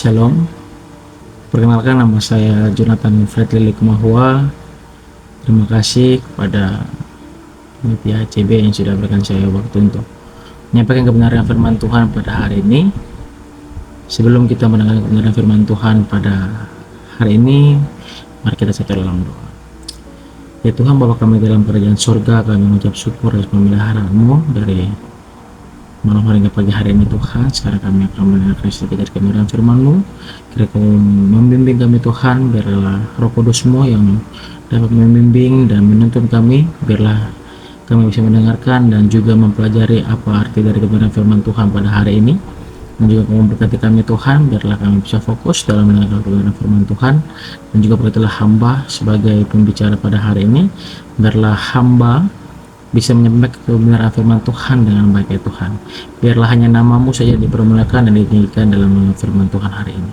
Shalom, perkenalkan nama saya Jonathan Fredly Kumahua. Terima kasih kepada panitia HCB yang sudah berikan saya waktu untuk menyampaikan kebenaran firman Tuhan pada hari ini. Sebelum kita mendengar kebenaran firman Tuhan pada hari ini, mari kita satu dalam doa. Ya Tuhan, Bapa kami dalam kerajaan surga, kami mengucap syukur atas pemeliharaan-Mu dari malam hari hingga pagi hari ini Tuhan. Sekarang kami akan mendengarkan sedikit dari kebenaran firman-Mu. Kira Kau membimbing kami Tuhan, biarlah Roh Kudus-Mu yang dapat membimbing dan menuntun kami, biarlah kami bisa mendengarkan dan juga mempelajari apa arti dari kebenaran firman Tuhan pada hari ini. Dan juga Kau memberkati kami Tuhan, biarlah kami bisa fokus dalam mendengarkan kebenaran firman Tuhan. Dan juga berkatilah hamba sebagai pembicara pada hari ini, biarlah hamba bisa menyampaikan kebenaran firman Tuhan dengan baik ya Tuhan. Biarlah hanya nama-Mu saja dipermuliakan dan ditinggikan dalam firman Tuhan hari ini.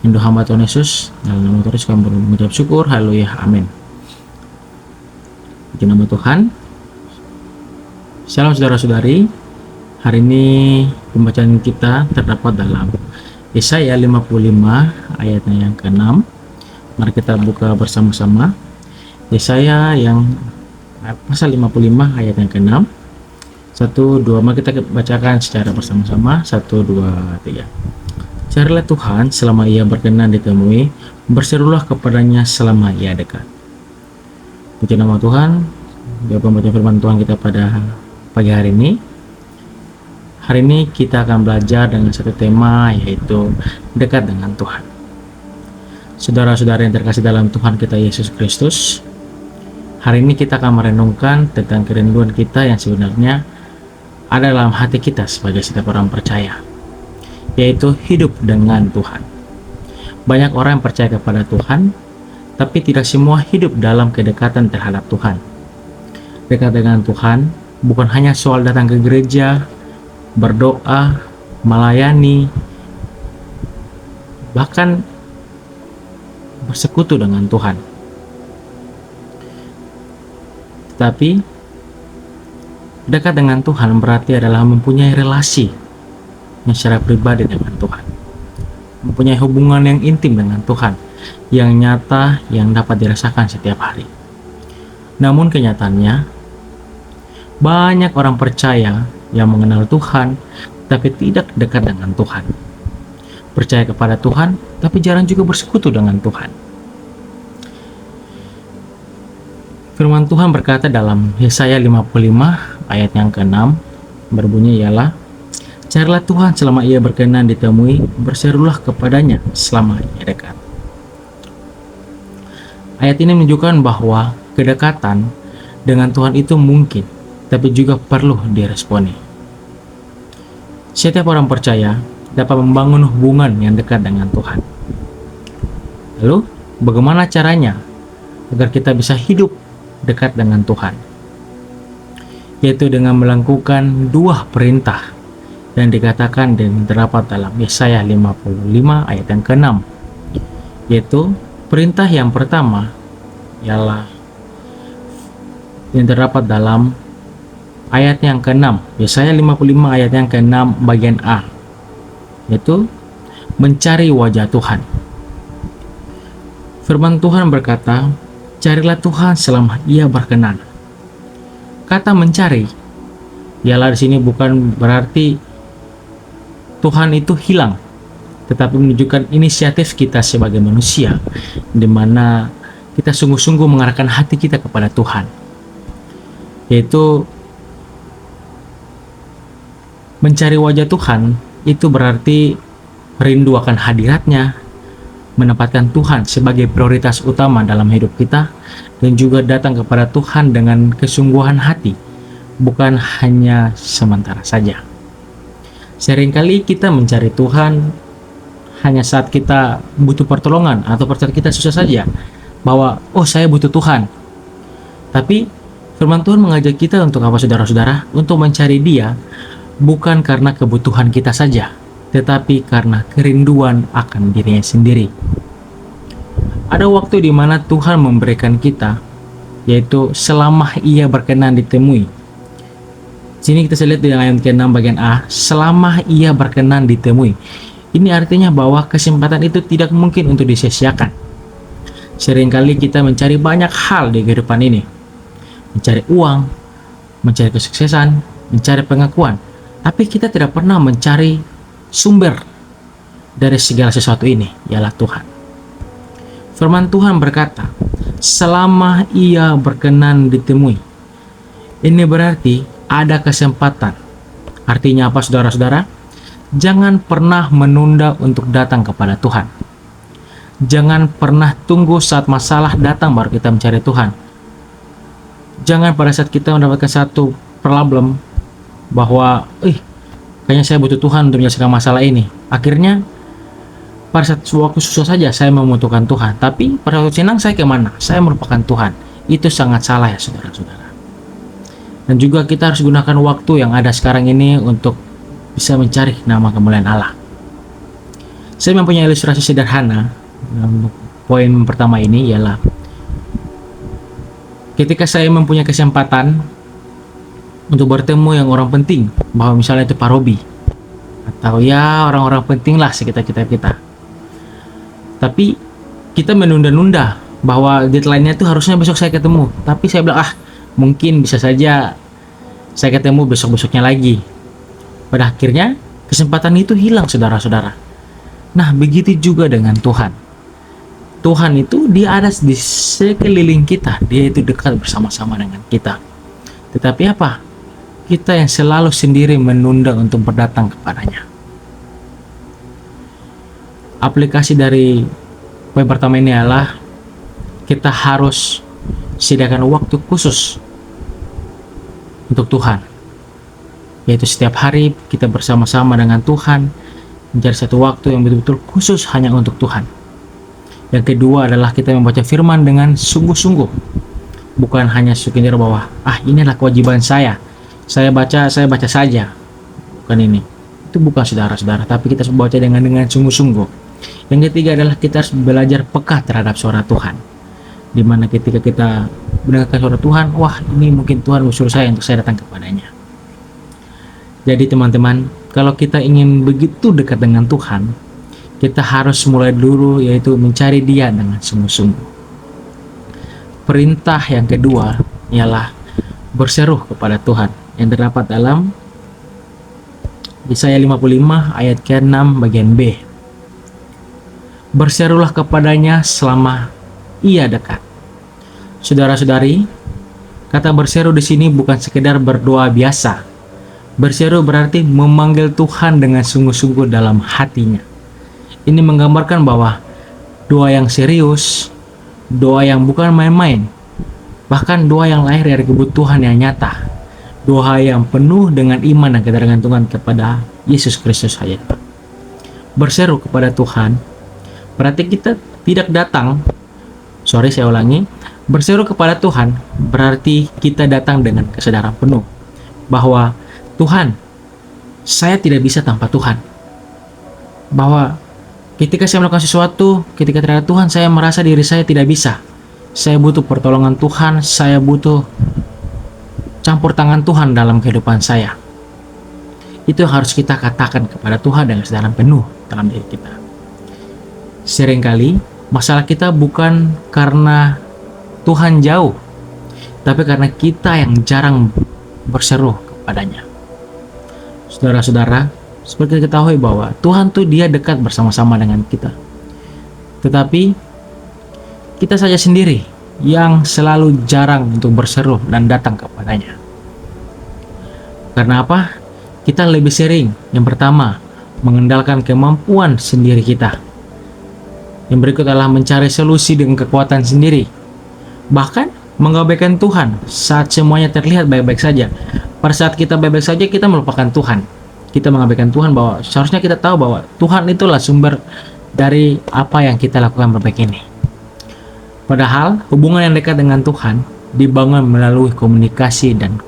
Indo hamba Tuhan Yesus, dalam nama Tuhan Yesus kami mengucap syukur, haleluya, amin. Puji nama Tuhan. Shalom saudara-saudari. Hari ini pembacaan kita terdapat dalam Yesaya 55 ayatnya yang ke-6. Mari kita buka bersama-sama Yesaya yang pasal 55 ayat yang ke-6. 1, 2, mari kita bacakan secara bersama-sama. 1, 2, 3. Carilah Tuhan selama Ia berkenan ditemui, berserulah kepadanya selama Ia dekat. Puji nama Tuhan. Dia pembacaan firman Tuhan kita pada pagi hari ini. Hari ini kita akan belajar dengan satu tema, yaitu dekat dengan Tuhan. Saudara-saudara yang terkasih dalam Tuhan kita Yesus Kristus, hari ini kita akan merenungkan tentang kerinduan kita yang sebenarnya ada dalam hati kita sebagai setiap orang percaya, yaitu hidup dengan Tuhan. Banyak orang yang percaya kepada Tuhan, tapi tidak semua hidup dalam kedekatan terhadap Tuhan. Dekat dengan Tuhan bukan hanya soal datang ke gereja, berdoa, melayani, bahkan bersekutu dengan Tuhan. Tapi dekat dengan Tuhan berarti adalah mempunyai relasi yang secara pribadi dengan Tuhan, mempunyai hubungan yang intim dengan Tuhan, yang nyata, yang dapat dirasakan setiap hari. Namun kenyataannya, banyak orang percaya yang mengenal Tuhan tapi tidak dekat dengan Tuhan, percaya kepada Tuhan tapi jarang juga bersekutu dengan Tuhan. Firman Tuhan berkata dalam Yesaya 55 ayat yang ke-6 berbunyi ialah, carilah Tuhan selama Ia berkenan ditemui, berserulah kepadanya selama Ia dekat. Ayat ini menunjukkan bahwa kedekatan dengan Tuhan itu mungkin, tapi juga perlu diresponi. Setiap orang percaya dapat membangun hubungan yang dekat dengan Tuhan. Lalu, bagaimana caranya agar kita bisa hidup dekat dengan Tuhan? Yaitu dengan melakukan dua perintah yang dikatakan dan terdapat dalam Yesaya 55 ayat yang ke-6. Yaitu perintah yang pertama ialah yang terdapat dalam ayat yang ke-6, Yesaya 55 ayat yang ke-6 bagian A, yaitu mencari wajah Tuhan. Firman Tuhan berkata, carilah Tuhan selama Ia berkenan. Kata mencari ialah di sini bukan berarti Tuhan itu hilang, tetapi menunjukkan inisiatif kita sebagai manusia, di mana kita sungguh-sungguh mengarahkan hati kita kepada Tuhan, yaitu mencari wajah Tuhan. Itu berarti rindu akan hadiratnya, menempatkan Tuhan sebagai prioritas utama dalam hidup kita, dan juga datang kepada Tuhan dengan kesungguhan hati, bukan hanya sementara saja. Seringkali kita mencari Tuhan hanya saat kita butuh pertolongan atau saat kita susah saja, bahwa oh saya butuh Tuhan. Tapi firman Tuhan mengajak kita untuk apa saudara-saudara? Untuk mencari Dia bukan karena kebutuhan kita saja, tetapi karena kerinduan akan dirinya sendiri. Ada waktu di mana Tuhan memberikan kita, yaitu selama Ia berkenan ditemui. Sini kita lihat di ayat ke-6 bagian A, selama Ia berkenan ditemui. Ini artinya bahwa kesempatan itu tidak mungkin untuk disia-siakan. Seringkali kita mencari banyak hal di kehidupan ini. Mencari uang, mencari kesuksesan, mencari pengakuan. Tapi kita tidak pernah mencari sumber dari segala sesuatu ini, ialah Tuhan. Firman Tuhan berkata, selama ia berkenan ditemui. Ini berarti ada kesempatan. Artinya apa, saudara-saudara? Jangan pernah menunda untuk datang kepada Tuhan. Jangan pernah tunggu saat masalah datang baru kita mencari Tuhan. Jangan pada saat kita mendapatkan satu problem bahwa, kayaknya saya butuh Tuhan untuk menyelesaikan masalah ini. Akhirnya pada saat waktu susah saja saya membutuhkan Tuhan, tapi pada waktu senang saya kemana? Saya merupakan Tuhan. Itu sangat salah ya, saudara-saudara. Dan juga kita harus gunakan waktu yang ada sekarang ini untuk bisa mencari nama kemuliaan Allah. Saya mempunyai ilustrasi sederhana. Poin pertama ini ialah ketika saya mempunyai kesempatan untuk bertemu yang orang penting, bahwa misalnya itu Pak Robi atau ya orang-orang penting lah sekitar kita. Tapi kita menunda-nunda bahwa deadline-nya itu harusnya besok saya ketemu. Tapi saya bilang, mungkin bisa saja saya ketemu besok-besoknya lagi. Pada akhirnya kesempatan itu hilang, saudara-saudara. Nah, begitu juga dengan Tuhan. Tuhan itu dia ada di sekeliling kita. Dia itu dekat bersama-sama dengan kita. Tetapi apa? Kita yang selalu sendiri menunda untuk berdatang kepadanya. Aplikasi dari poin pertama ini adalah kita harus sediakan waktu khusus untuk Tuhan, yaitu setiap hari kita bersama-sama dengan Tuhan, mencari satu waktu yang betul-betul khusus hanya untuk Tuhan. Yang kedua adalah kita membaca firman dengan sungguh-sungguh, bukan hanya sekedar bahwa inilah kewajiban saya baca saja. Bukan ini. Itu bukan, saudara-saudara, tapi kita harus membaca dengan sungguh-sungguh. Yang ketiga adalah kita harus belajar peka terhadap suara Tuhan. Dimana ketika kita mendengarkan suara Tuhan, ini mungkin Tuhan usul saya untuk saya datang kepadanya. Jadi teman-teman, kalau kita ingin begitu dekat dengan Tuhan, kita harus mulai dulu, yaitu mencari Dia dengan sungguh-sungguh. Perintah yang kedua ialah berseru kepada Tuhan, yang terdapat dalam Yesaya 55 ayat ke-6 bagian B. Berserulah kepadanya selama Ia dekat. Saudara-saudari, kata berseru di sini bukan sekedar berdoa biasa. Berseru berarti memanggil Tuhan dengan sungguh-sungguh dalam hatinya. Ini menggambarkan bahwa doa yang serius, doa yang bukan main-main, bahkan doa yang lahir dari kebutuhan yang nyata, doa yang penuh dengan iman dan ketergantungan kepada Yesus Kristus saja. Berseru kepada Tuhan berarti kita tidak datang, berseru kepada Tuhan berarti kita datang dengan kesadaran penuh bahwa Tuhan, saya tidak bisa tanpa Tuhan. Bahwa ketika saya melakukan sesuatu, ketika tidak ada Tuhan, saya merasa diri saya tidak bisa. Saya butuh pertolongan Tuhan, saya butuh campur tangan Tuhan dalam kehidupan saya. Itu yang harus kita katakan kepada Tuhan dengan kesadaran penuh dalam diri kita. Seringkali masalah kita bukan karena Tuhan jauh, tapi karena kita yang jarang berseru kepadanya. Saudara-saudara, seperti kita ketahui bahwa Tuhan tuh Dia dekat bersama-sama dengan kita. Tetapi kita saja sendiri yang selalu jarang untuk berseru dan datang kepadanya. Karena apa? Kita lebih sering, yang pertama, mengandalkan kemampuan sendiri kita. Yang berikut adalah mencari solusi dengan kekuatan sendiri. Bahkan mengabaikan Tuhan saat semuanya terlihat baik-baik saja. Pada saat kita baik-baik saja, kita melupakan Tuhan. Kita mengabaikan Tuhan, bahwa seharusnya kita tahu bahwa Tuhan itulah sumber dari apa yang kita lakukan berbaik ini. Padahal hubungan yang dekat dengan Tuhan dibangun melalui komunikasi, dan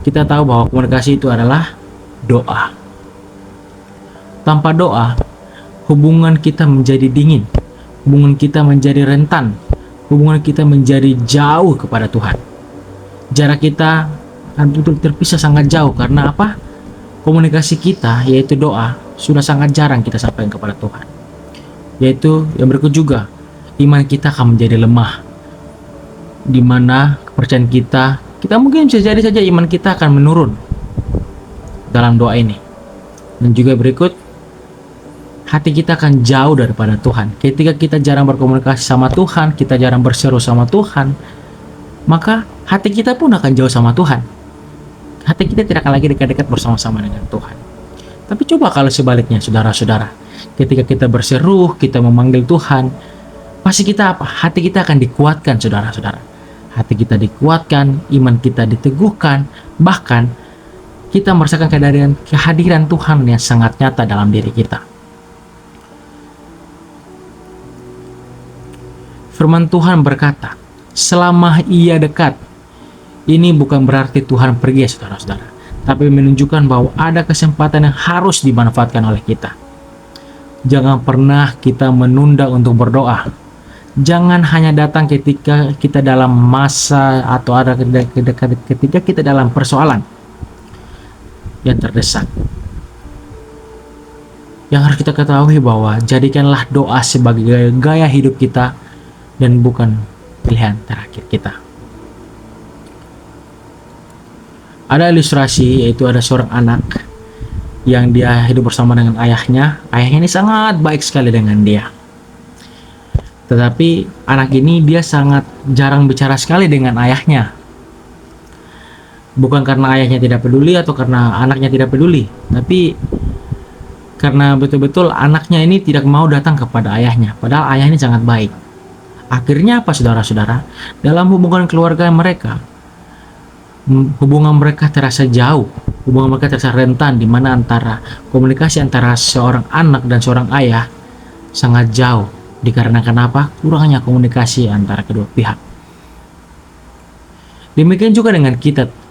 kita tahu bahwa komunikasi itu adalah doa. Tanpa doa, hubungan kita menjadi dingin, hubungan kita menjadi rentan, hubungan kita menjadi jauh kepada Tuhan. Jarak kita akan betul terpisah sangat jauh. Karena apa? Komunikasi kita, yaitu doa, sudah sangat jarang kita sampaikan kepada Tuhan. Yaitu yang berikut juga, iman kita akan menjadi lemah, di mana kepercayaan kita mungkin bisa jadi saja iman kita akan menurun dalam doa ini. Dan juga berikut, hati kita akan jauh daripada Tuhan. Ketika kita jarang berkomunikasi sama Tuhan, kita jarang berseru sama Tuhan, maka hati kita pun akan jauh sama Tuhan. Hati kita tidak akan lagi dekat-dekat bersama-sama dengan Tuhan. Tapi coba kalau sebaliknya, saudara-saudara, ketika kita berseru, kita memanggil Tuhan, pasti kita apa? Hati kita akan dikuatkan, saudara-saudara. Hati kita dikuatkan, iman kita diteguhkan, bahkan kita merasakan kehadiran Tuhan yang sangat nyata dalam diri kita. Firman Tuhan berkata, selama Ia dekat, ini bukan berarti Tuhan pergi, saudara-saudara, tapi menunjukkan bahwa ada kesempatan yang harus dimanfaatkan oleh kita. Jangan pernah kita menunda untuk berdoa. Jangan hanya datang ketika kita dalam masa atau ada ketika kita dalam persoalan yang terdesak. Yang harus kita ketahui bahwa jadikanlah doa sebagai gaya hidup kita dan bukan pilihan terakhir kita. Ada ilustrasi, yaitu ada seorang anak yang dia hidup bersama dengan ayahnya. Ayahnya ini sangat baik sekali dengan dia. Tetapi anak ini dia sangat jarang bicara sekali dengan ayahnya. Bukan karena ayahnya tidak peduli atau karena anaknya tidak peduli, tapi karena betul-betul anaknya ini tidak mau datang kepada ayahnya, padahal ayah ini sangat baik. Akhirnya apa, saudara-saudara? Dalam hubungan keluarga mereka, hubungan mereka terasa jauh, hubungan mereka terasa rentan, di mana antara komunikasi antara seorang anak dan seorang ayah sangat jauh, dikarenakan apa? Kurangnya komunikasi antara kedua pihak. Demikian juga dengan kita.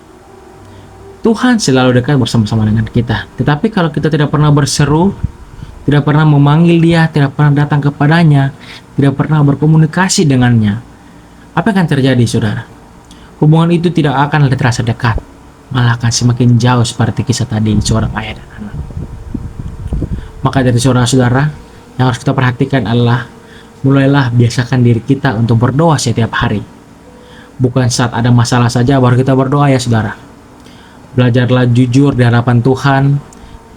Tuhan selalu dekat bersama-sama dengan kita, tetapi kalau kita tidak pernah berseru, tidak pernah memanggil Dia, tidak pernah datang kepadanya, tidak pernah berkomunikasi dengannya, apa yang akan terjadi, saudara? Hubungan itu tidak akan terasa dekat, malah akan semakin jauh seperti kisah tadi seorang ayah dan anak. Maka dari saudara-saudara, yang harus kita perhatikan adalah mulailah biasakan diri kita untuk berdoa setiap hari. Bukan saat ada masalah saja baru kita berdoa, ya saudara. Belajarlah jujur di hadapan Tuhan.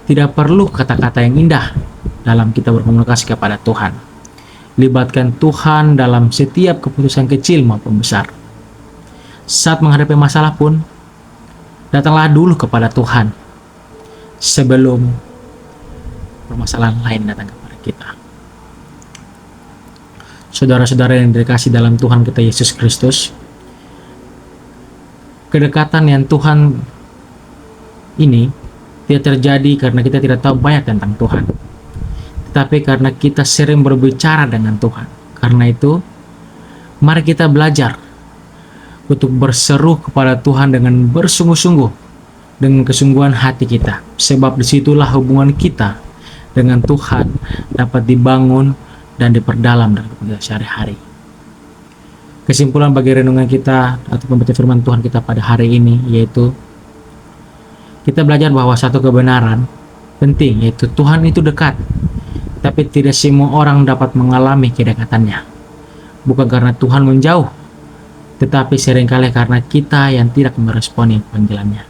Tidak perlu kata-kata yang indah dalam kita berkomunikasi kepada Tuhan. Libatkan Tuhan dalam setiap keputusan kecil maupun besar. Saat menghadapi masalah pun, datanglah dulu kepada Tuhan sebelum permasalahan lain datang kepada kita. Saudara-saudara yang dikasihi dalam Tuhan kita Yesus Kristus, kedekatan yang Tuhan ini tidak terjadi karena kita tidak tahu banyak tentang Tuhan, tetapi karena kita sering berbicara dengan Tuhan. Karena itu, mari kita belajar untuk berseru kepada Tuhan dengan bersungguh-sungguh, dengan kesungguhan hati kita, sebab disitulah hubungan kita dengan Tuhan dapat dibangun dan diperdalam dalam kita sehari-hari. Kesimpulan bagi renungan kita atau pembacaan firman Tuhan kita pada hari ini, yaitu kita belajar bahwa satu kebenaran penting, yaitu Tuhan itu dekat, tapi tidak semua orang dapat mengalami kedekatannya. Bukan karena Tuhan menjauh, tetapi seringkali karena kita yang tidak meresponi panggilannya.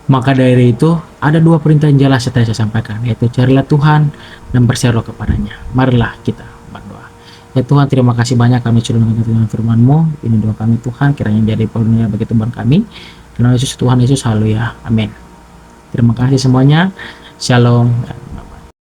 Maka dari itu, ada dua perintah yang jelas yang saya sampaikan, yaitu carilah Tuhan dan berseru kepadanya. Marilah kita berdoa. Ya Tuhan, terima kasih banyak kami sudah mendengar firman-Mu. Ini doa kami Tuhan, kiranya jadi penuhnya bagi Tuhan kami. Dalam Yesus Tuhan Yesus, haleluya, amin. Terima kasih semuanya. Shalom.